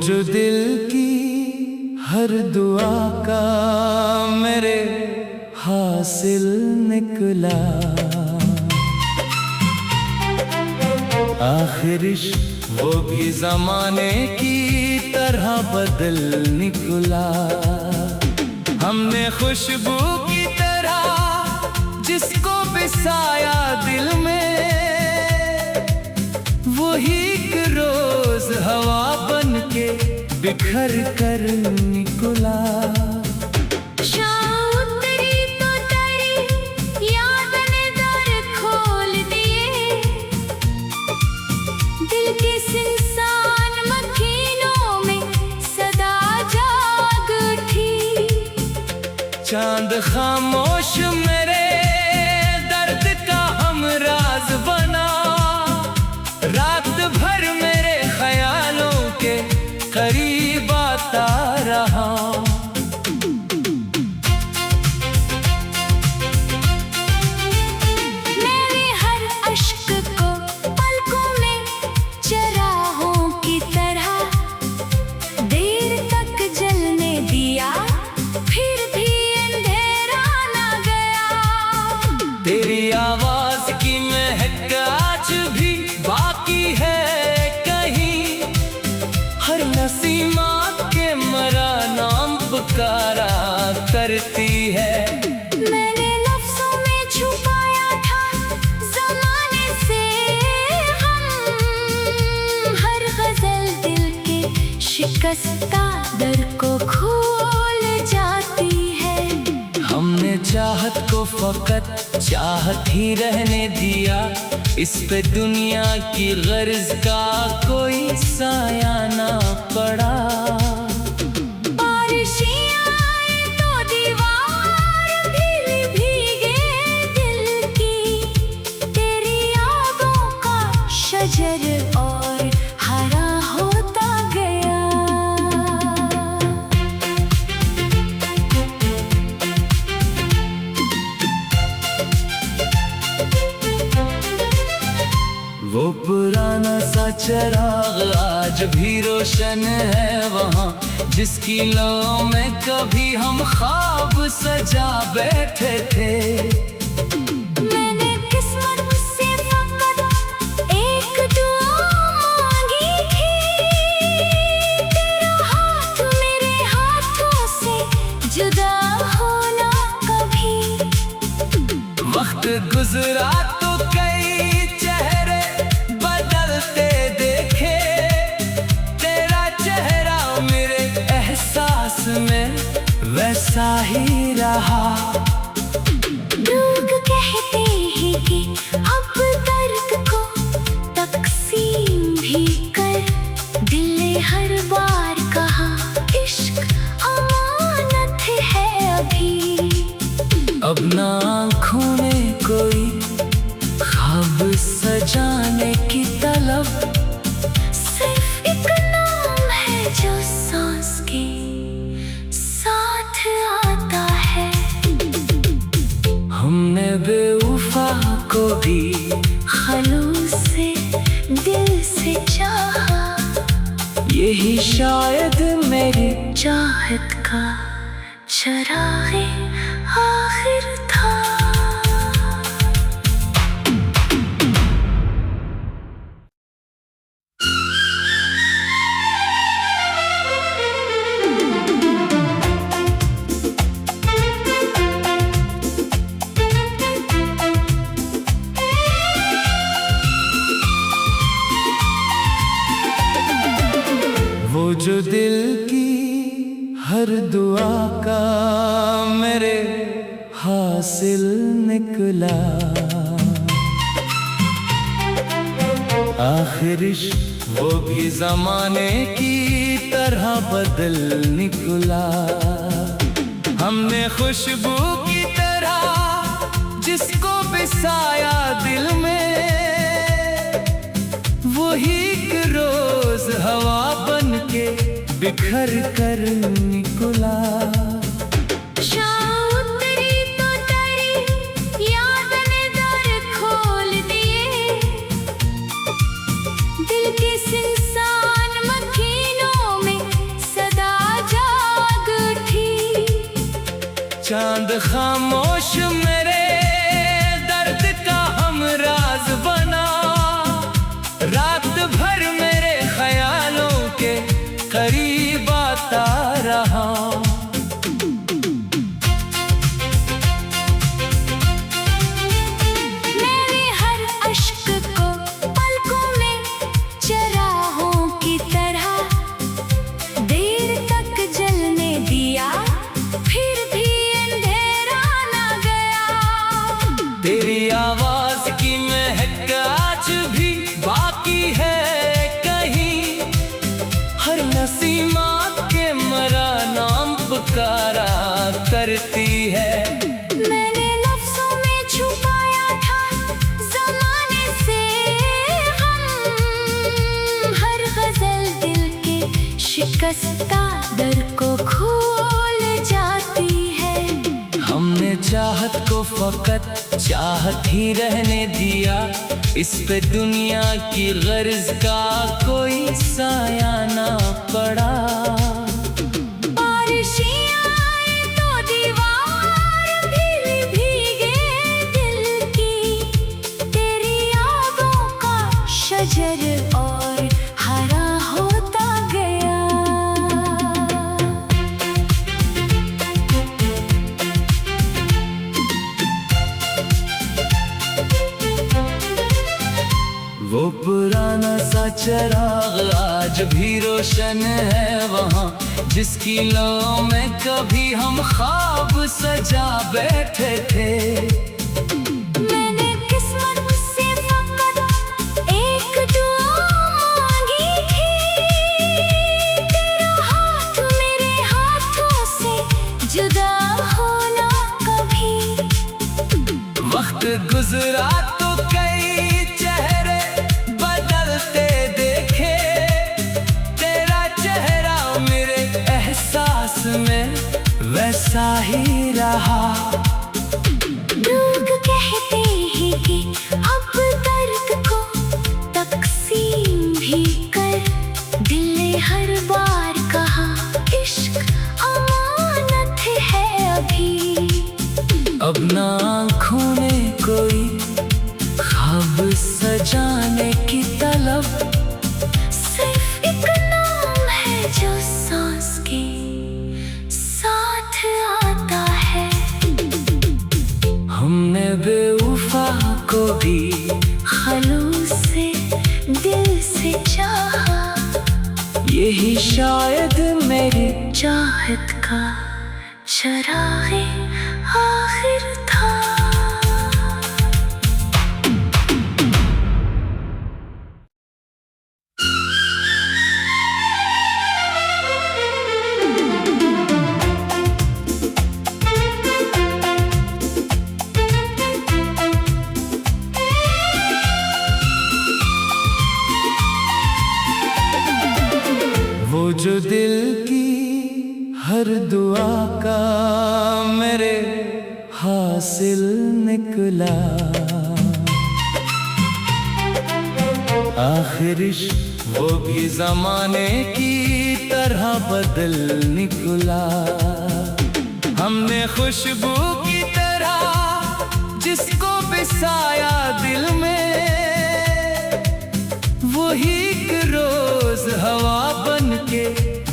जो दिल की हर दुआ का मेरे हासिल निकला, आखिर वो भी जमाने की तरह बदल निकला। हमने खुशबू की तरह जिसको बसाया दिल में, वही एक रोज हवा बन के बिखर कर निकला। चांद खामोश मेरे दर्द का हमराज बना, रात भर मेरे ख्यालों के करीब आता रहा। मेरे हर अश्क को पलकों में चराहों की तरह देर तक जलने दिया, फिर भी तेरी आवाज की महक आज भी बाकी है कहीं, हर नसीमात के मरा नाम पुकारा करती है। मैंने लफ्जों में छुपाया था ज़माने से हम, हर गज़ल दिल के शिकस्ता दर को खोल जाती है। हमने चाहत को फकत चाहत ही रहने दिया, इस पे दुनिया की गर्ज का कोई साया ना पड़ा। बारिशें आए तो दीवार भीगे दिल की, तेरी यादों का शजर और हरा होता गया। वो पुराना सा चिराग आज भी रोशन है वहाँ, जिसकी लौ में कभी हम ख्वाब सजा बैठे थे। मैंने किस्मत से फकत एक दुआ मांगी थी, तेरा हाथ मेरे हाथों से जुदा होना कभी। वक्त गुजरा तो कई चेहरे बदलते देखे, तेरा चेहरा मेरे एहसास में वैसा ही रहा। लोग कहते हैं कि अब दर्द को तकसीम भी कर, दिल ने हर बार कहा इश्क अमानत है अभी। अब ना आँखों में कोई ख्वाब सजाने की तलब, सिर्फ एक नाम है जो सांस के साथ आता है। हमने बेवफा को भी खलूस से दिल से चाहा, यही शायद मेरी चाहत का चराग़े आखिर था। वो जो दिल की हर दुआ का मेरे हासिल निकला, आखिर वो भी जमाने की तरह बदल निकला। हमने खुशबू की तरह जिसको बसाया दिल में, वही एक रोज हवा बन के बिखर कर निकला। दिल के इंसान मखीनों में चांद खामोश मेरे दर्द का हमराज बना, रात भर मेरे ख्यालों के करीब आता रहा। मेरे हर अश्क को पलकों में चराहों की तरह देर तक जलने दिया, फिर भी अंधेरा न गया। तेरी आवाज की महक आज भी बाकी है कहीं, हर नसीमा के मरा नाम पुकारा करती है। मैंने लफ्ज़ों में छुपाया था ज़माने से हम, हर गज़ल दिल के शिकस्ता दर को खोल जाती है। हमने चाहत को फकत चाहत ही रहने दिया, इस पे दुनिया की गर्ज का कोई साया ना पड़ा। बारिशें आए तो दीवार फिर भीगे दिल की, तेरी यादों का शजर और हरा होता गया। वो पुराना सा चिराग आज भी रोशन है वहाँ, जिसकी लौ में कभी हम ख्वाब सजा बैठे थे। मैंने किस्मत से फकत एक दुआ मांगी थी, तेरा हाथ मेरे हाथों से जुदा होना कभी। वक्त गुजरा तो कई चेहरे बदलते देखे, तेरा चेहरा मेरे एहसास में वैसा ही रहा। लोग कहते हैं कि अब दर्द को तकसीम भी कर, दिल ने हर बार कहा इश्क अमानत है अभी। अब ना आँखों ने कोई ख्वाब सजाने की तलब, सिर्फ एक नाम है जो सांस के साथ आता है। हमने बेवफा को भी खलूस से दिल से चाहा, यही शायद मेरी चाहत का चराग़े आखिर था। वो जो दिल की हर दुआ का मेरे हासिल निकला, आखिर वो भी ज़माने की तरह बदल निकला। हमने खुशबू की तरह जिसको बिसाया दिल में, वही एक रोज हवा बन के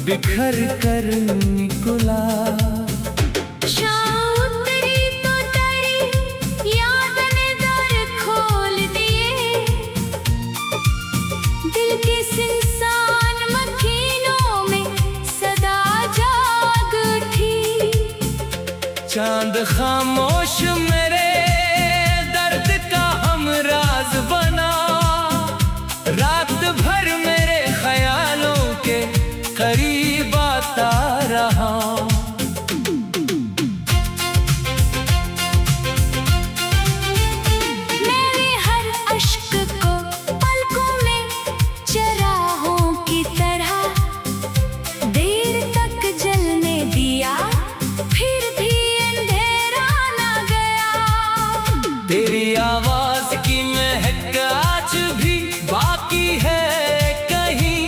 बिखर कर निकला। शाम उतरी तो तेरी यादें ने दर खोल दिए, दिल के सिंसान मखीनों में सदा जाग उठी। चांद खामोश मेरे दर्द का हमराज बना, रात भर मेरे ख्यालों के करीब आता रहा। मेरे हर अश्क को पलकों में चराहों की तरह देर तक जलने दिया, फिर भी अंधेरा न गया। तेरी आवाज की महक आज भी बाकी है कहीं,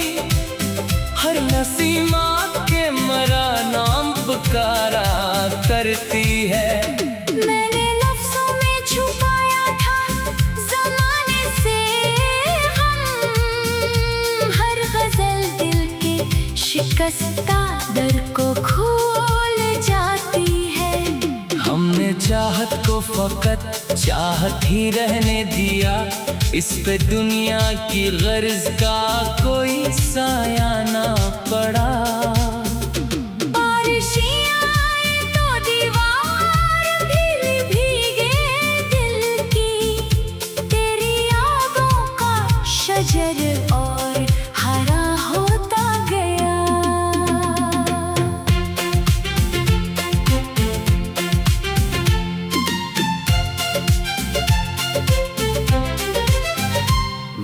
हर नसीमा के मरा नाम पुकारा कर करती है। मैंने लफ्जों में छुपाया था ज़माने से गम, हर गज़ल दिल के शिकस्ता दर को खोल जाती है। हमने चाहत को फकत चाहत ही रहने दिया, इस पे दुनिया की गर्ज का कोई साया ना पड़ा। बारिशें आए तो दीवार भीगे दिल की, तेरी यादों का शजर और हरा होता गया।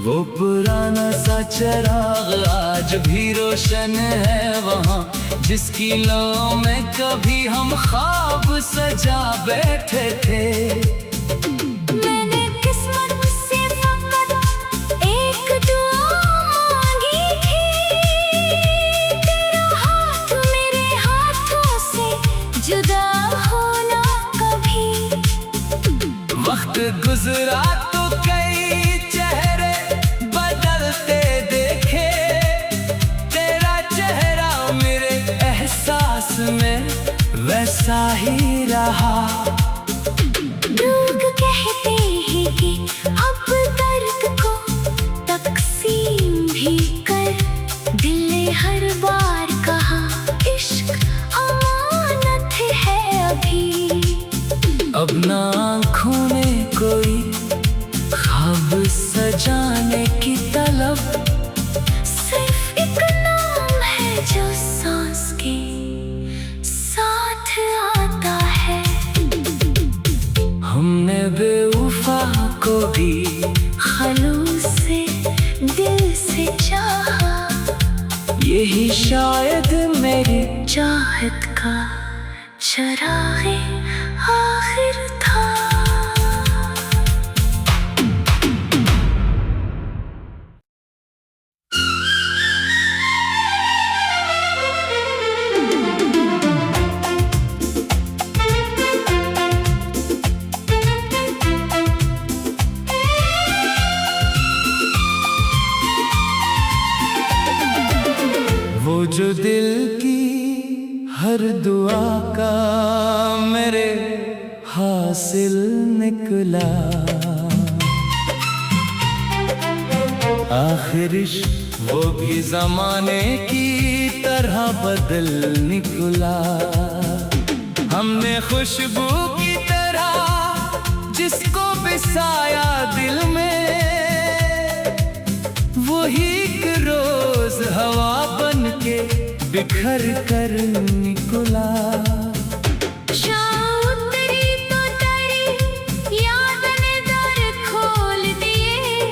वो पुराना सा चिराग आज भी रोशन है वहाँ, जिसकी लौ में कभी हम ख्वाब सजा बैठे थे। मैंने किस्मत से फकत एक दुआ मांगी थी, तेरा हाथ मेरे हाथों से जुदा होना कभी। वक्त गुजरा तो कई चेहरे बदलते देखे, तेरा चेहरा मेरे एहसास में वैसा ही रहा। लोग कहते हैं कि अब दर्द को तकसीम भी कर, दिल ने हर बार कहा इश्क अमानत है अभी। अब ना आँखों में कोई ख्वाब सजाने की तलब, सिर्फ एक नाम है जो सांस के साथ आता है। हमने बेवफा को भी खलूस से दिल से चाहा, यही शायद मेरी चाहत का चराग़े आखिर था। वो जो दिल की हर दुआ का मेरे हासिल निकला, आखिर वो भी जमाने की तरह बदल निकला। हमने खुशबू की तरह जिसको बिसाया दिल में, वही एक रोज हवा बन के बिखर कर निकला। शाम तेरी तो तेरी याद ने दर खोल दिए,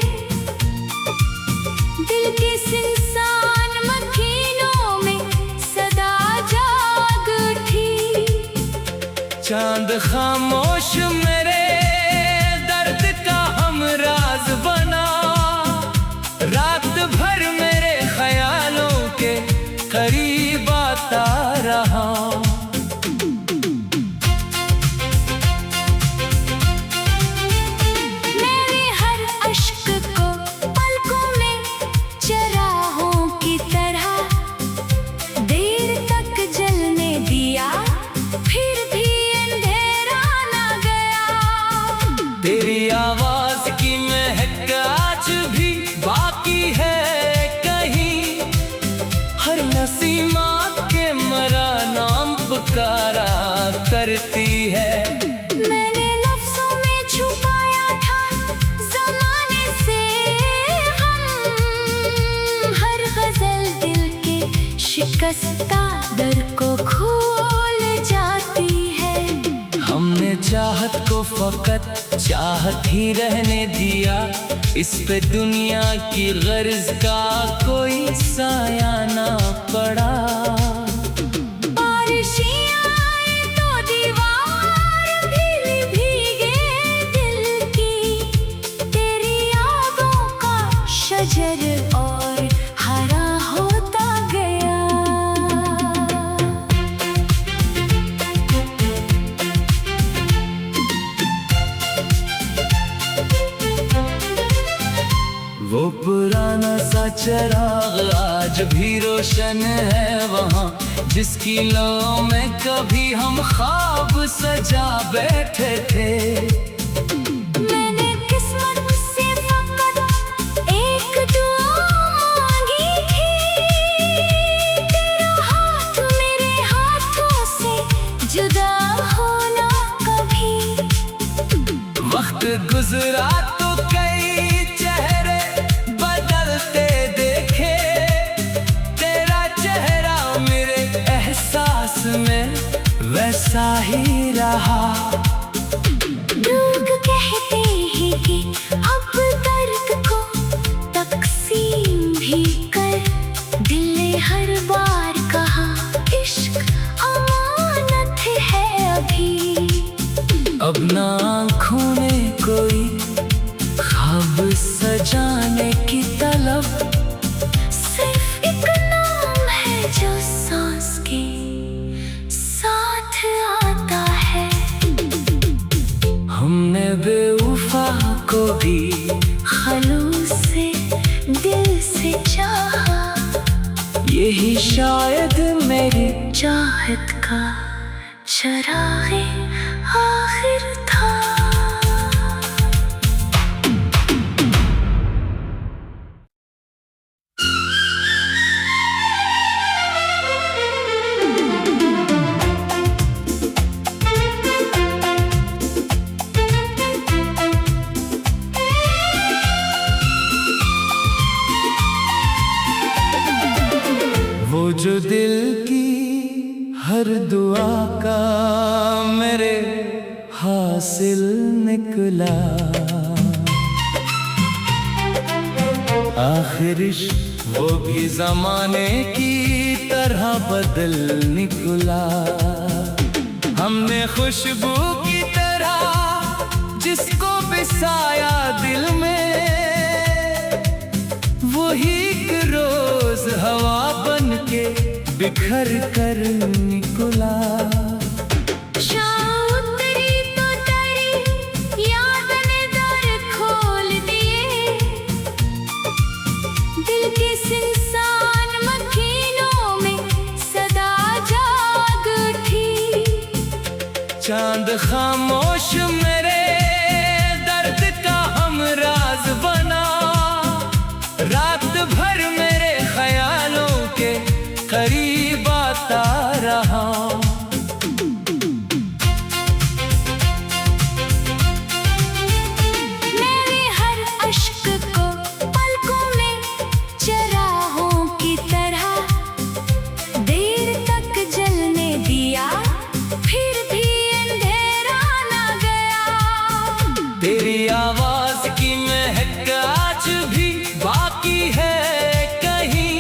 दिल के सिंसान मखीनों में सदा जाग उठी। चांद खामोश मेरे दर्द का हमराज बना, रात भर मेरे ख्यालों के करीब आता रहा। मेरे हर अश्क को पलकों में चराहों की तरह देर तक जलने दिया, फिर भी अंधेरा ना गया। तेरी आवाज की महक आज भी बाकी है कहीं, हर नसीमा के मरा नाम पुकारा करती है। मैंने लफ्जों में छुपाया था ज़माने से गम, हर गज़ल दिल के शिकस्ता दर को खोल जाती है। हमने चाहत को फकत चाहत ही रहने दिया, इस पे दुनिया की गर्ज का कोई साया ना पड़ा। बारिशें आए तो दीवार भीगे दिल की, तेरी यादों का शजर और हरा होता गया। पुराना सा चिराग आज भी रोशन है वहाँ, जिसकी लौ में कभी हम ख्वाब सजा बैठे थे। मैंने किस्मत से फकत एक दुआ मांगी थी, तेरा हाथ मेरे हाथों से जुदा होना कभी। वक्त गुजरा तो कई चेहरे बदलते देखे, तेरा चेहरा मेरे एहसास में वैसा ही रहा। लोग कहते हैं कि अब दर्द को तकसीम भी कर, दिल ने हर बार कहा इश्क अमानत है अभी। अब ना आँखों में कोई ख्वाब सजाने की तलब, सिर्फ एक नाम है जो सांस के साथ आता है। हमने बेवफा को भी खलूस से दिल से चाहा, यही शायद मेरी चाहत का चराग़े आखिर था। वो जो दिल की हर दुआ का मेरे हासिल निकला, आखिर इश्क वो भी जमाने की तरह बदल निकला। हमने खुशबू की तरह जिसको बिसाया दिल में, वही एक रोज हवा बन के बिखर कर निकला। शाम उतरी तो तेरी याद ने दर खोल दिए, दिल के सिंसान मखीनों में सदा जाग उठी। चांद खामोश मेरे दर्द का हमराज बना, रात भर मेरे ख्यालों के करीब आता रहा। मेरे हर अश्क को पलकों में चराहों की तरह देर तक जलने दिया, फिर भी अंधेरा ना गया। तेरी आवाज की महक आज भी बाकी है कहीं,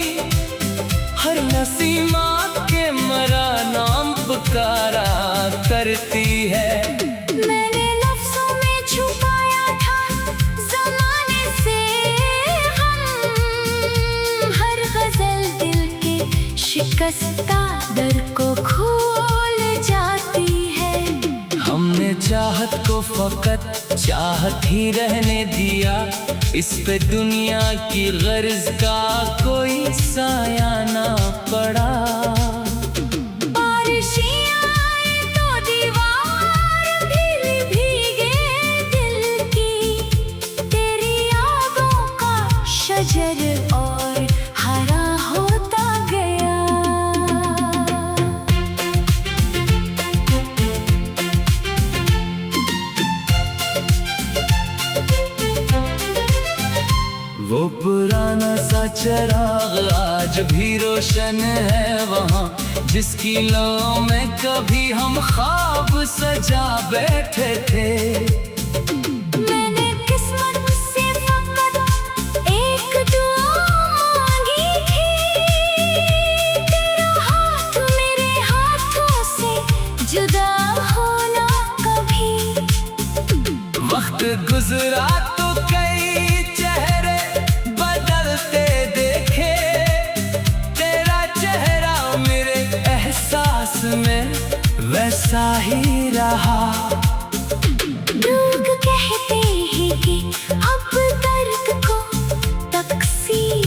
हर नसीमात के मरा नाम पुकारा करती है। मैंने लफ्ज़ों में छुपाया था ज़माने से हम, हर गज़ल दिल के शिकस्ता दर को खोल जाती है। हमने चाहत को फकत चाहत ही रहने दिया, इस पे दुनिया की गर्ज का कोई साया ना पड़ा। बारिशें आए तो दीवार भीगे दिल की, तेरी यादों का शजर और हरा होता गया। वो पुराना सा चिराग आज भी रोशन है वहाँ, जिसकी लौ में कभी हम ख्वाब सजा बैठे थे। मैंने किस्मत से फकत एक दुआ मांगी थी, तेरा हाथ मेरे हाथों से जुदा होना कभी। वक्त गुजरा तो कई चेहरे बदलते देखे, तेरा चेहरा मेरे एहसास में वैसा ही रहा। लोग कहते हैं कि अब दर्द को तकसीम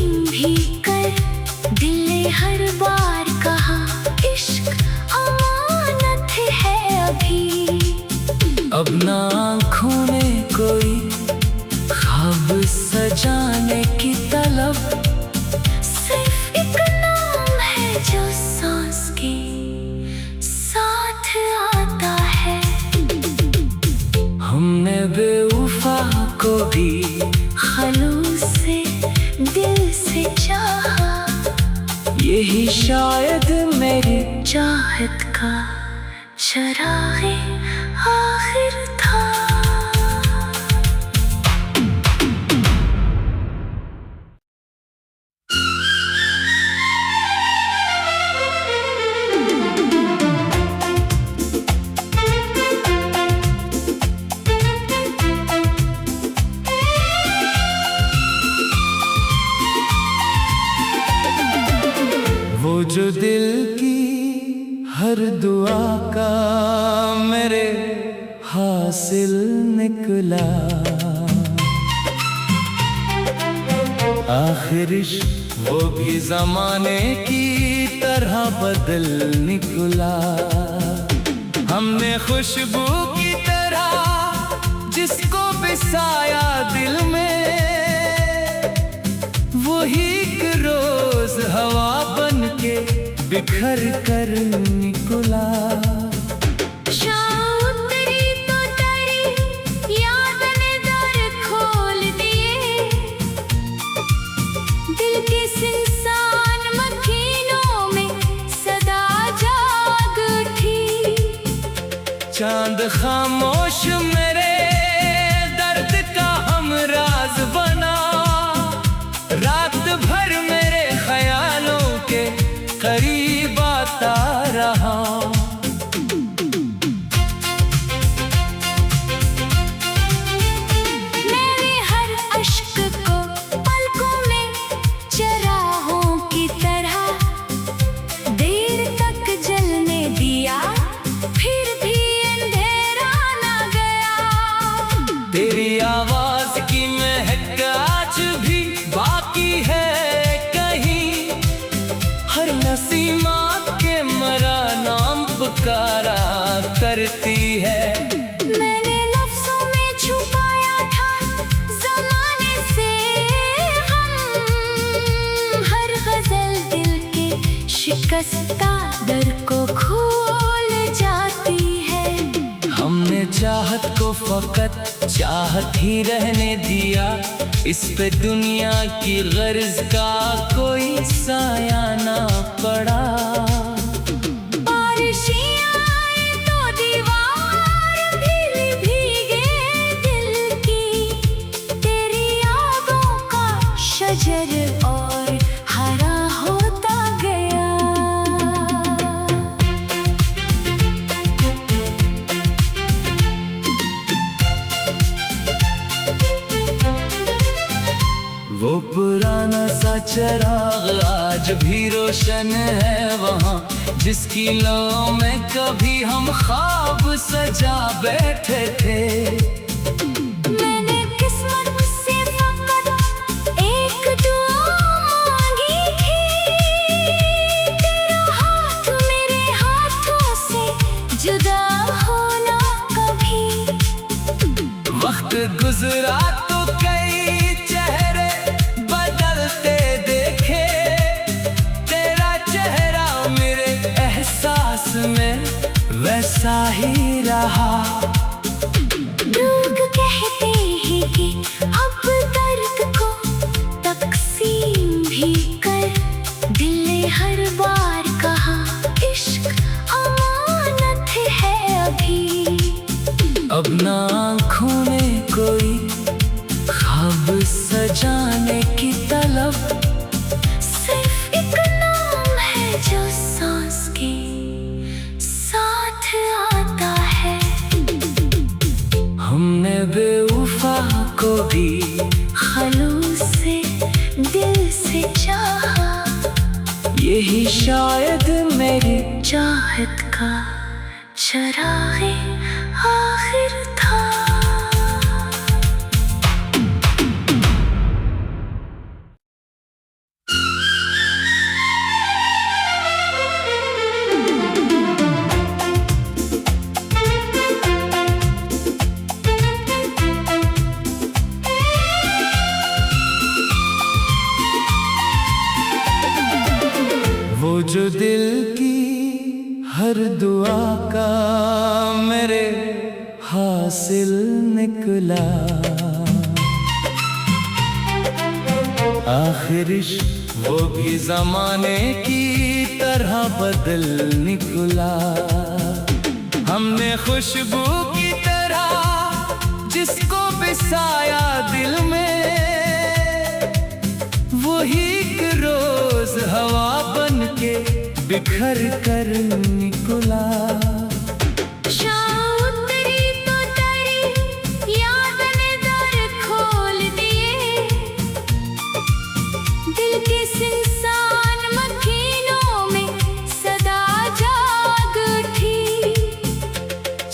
को भी खलूस से दिल से चाहा। यही शायद मेरी चाहत का चराग़े आखिर था। वो जो दिल की हर दुआ का मेरे हासिल निकला, आखिर इश्क वो भी ज़माने की तरह बदल निकला। हमने खुशबू की तरह जिसको बसाया दिल में, वही एक रोज हवा बन के बिखर कर निकला। शाम उतरी तो तेरी याद ने दर खोल दिए, दिल के सिंसान मखीनों में सदा जाग उठी। चांद खामोश मेरे दर्द का हमराज बना, रात भर मेरे ख्यालों के करीब आता रहा। मेरे हर अश्क को पलकों में चराहों की तरह देर तक जलने दिया, फिर भी अंधेरा ना गया। तेरी आवाज की महक आज भी बाकी है कहीं, हर नसीमात के मरा नाम पुकारा करती है। मैंने लफ्ज़ों में छुपाया था ज़माने से हम, हर गज़ल दिल के शिकस्ता दर को खोल जाती है। हमने चाहत को फकत चाहत ही रहने दिया, इस पे दुनिया की गर्ज का कोई साया ना पड़ा। बारिशें आए तो दीवार भीग भीगे दिल की, तेरी यादों का शजर और हरा होता गया। वो पुराना सा चिराग आज भी रोशन है वहाँ, जिसकी लौ में कभी हम ख्वाब सजा बैठे थे। मैंने किस्मत से फकत एक दुआ मांगी थी, तेरा हाथ मेरे हाथों से जुदा होना कभी। वक्त गुजरा तो कई चेहरे बदलते देखे, तेरा चेहरा मेरे एहसास में वैसा ही रहा। लोग कहते हैं कि अब दर्द को तकसीम भी कर, दिल ने हर बार कहा इश्क अमानत है अभी। अब ना आँखों में कोई ख्वाब सजाने की तलब, सिर्फ एक नाम है जो सांस के साथ आता है। हमने बेवफा को भी खलूस से दिल से चाहा, यही शायद मेरी चाहत का चराग़े आखिर था। वो जो दिल की हर दुआ का मेरे हासिल निकला। आखिर वो भी जमाने की तरह बदल निकला। हमने खुशबू की तरह जिसको बसाया दिल में, वही एक रोज हवा बन के बिखर कर निकला।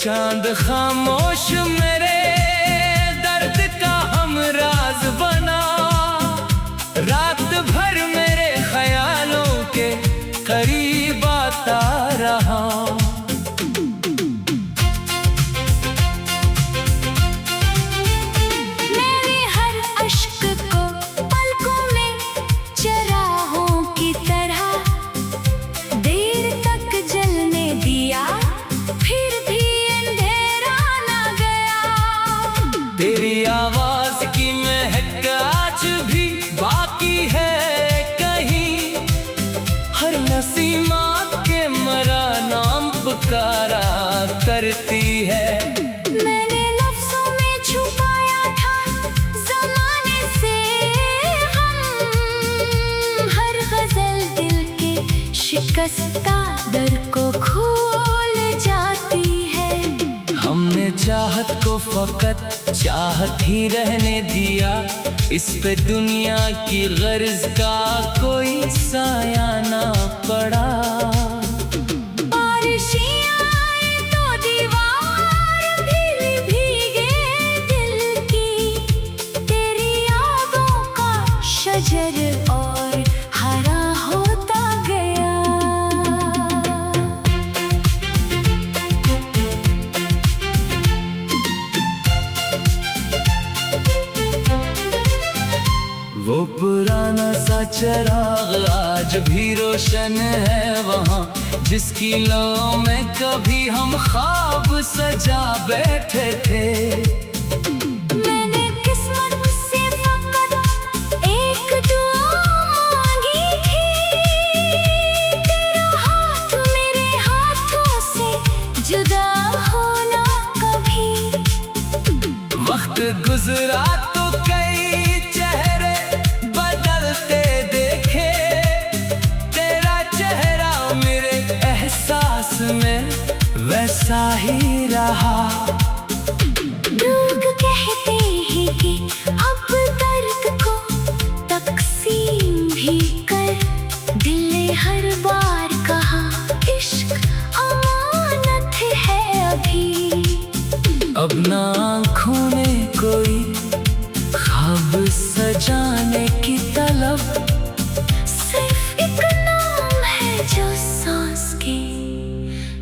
चांद खामोश मेरे दर्द का हमराज बना, रात भर मेरे ख्यालों के करीब आता रहा। मेरे हर अश्क को पलकों में चराहों की तरह देर तक जलने दिया, फिर भी तेरी आवाज की महक आज भी बाकी है कहीं, हर नसीमा के मरा नाम पुकारा करती है। मैंने लफ्जों में छुपाया था ज़माने से हम, हर गज़ल दिल के शिकस्ता दर को खोल जाती है। हमने चाहत को फकत चाहत ही रहने दिया, इस पे दुनिया की गर्ज का कोई साया ना पड़ा। बारिशें आए तो दीवार भीगे दिल की, तेरी यादों का शजर और हरा होता गया। वो पुराना सा चिराग आज भी रोशन है वहाँ, जिसकी लौ में कभी हम ख्वाब सजा बैठे थे। मैंने किस्मत से फकत एक दुआ मांगी थी, तेरा हाथ मेरे हाथों से जुदा होना कभी। वक्त गुजरा तो कई चेहरे बदलते देखे, तेरा चेहरा मेरे एहसास में वैसा ही रहा। लोग कहते हैं कि अब दर्द को तकसीम भी कर, दिल ने हर बार कहा इश्क अमानत है अभी। अब ना आँखों ने कोई ख्वाब सजाने की तलब, सिर्फ एक नाम है जो सांस के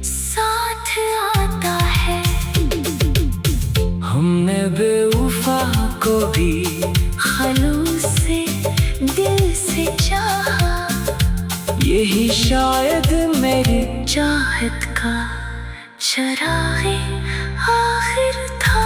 साथ आता है। हमने बेवफा को भी खलूस से दिल से चाहा, यही शायद मेरी चाहत का चराग़े आखिर था।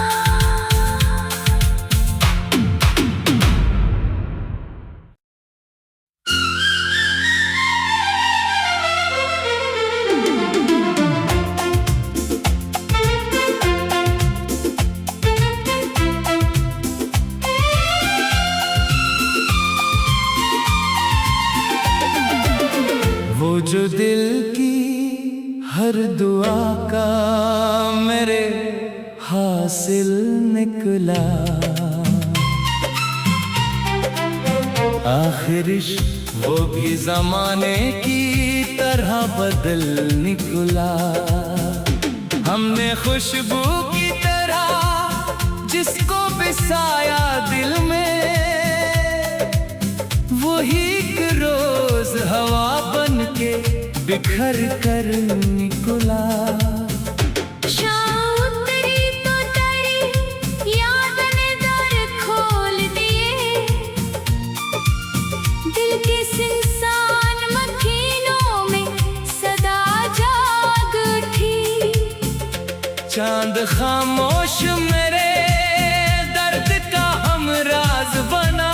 वो जो दिल की हर दुआ का मेरे हासिल निकला, आखिर वो भी जमाने की तरह बदल निकला। हमने खुशबू की तरह जिसको बसाया दिल में, वही एक रोज हवा बन के बिखर कर निकला। चांद खामोश मेरे दर्द का हमराज बना,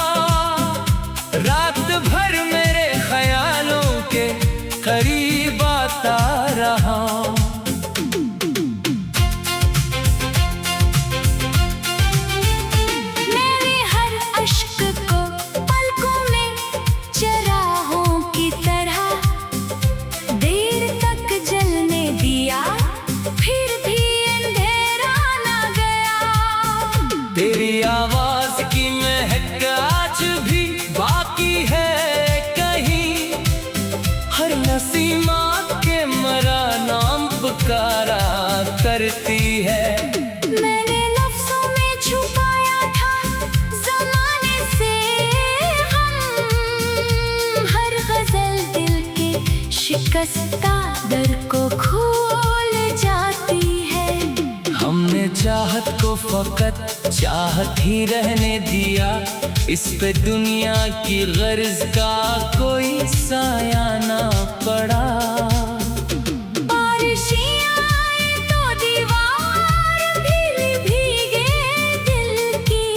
पुकारा करती है। मैंने लफ्जों में छुपाया था ज़माने से हम, हर गज़ल दिल के शिकस्ता दर को खोल जाती है। हमने चाहत को फकत चाहत ही रहने दिया, इस पे दुनिया की गर्ज का कोई साया ना पड़ा। बारिशें आए तो दीवार भी भीगे दिल की,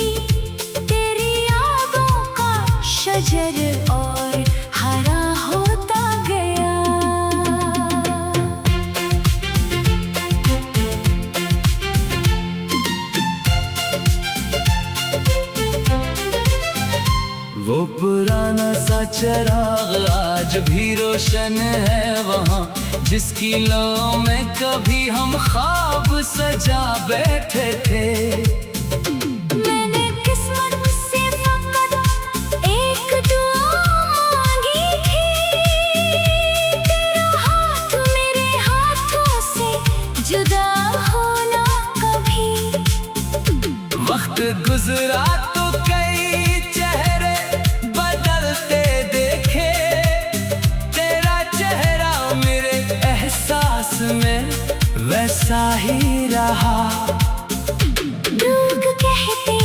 तेरी यादों का शजर और हरा होता गया। वो पुराना सा चिराग आज भी रोशन है वहाँ, जिसकी लौ में कभी हम ख्वाब सजा बैठे थे। मैंने किस्मत से फकत एक दुआ मांगी थी, तेरा हाथ मेरे हाथों से जुदा होना कभी। वक्त गुजरा तो कई चेहरे बदलते देखे, तेरा चेहरा मेरे एहसास में वैसा ही रहा। लोग कहते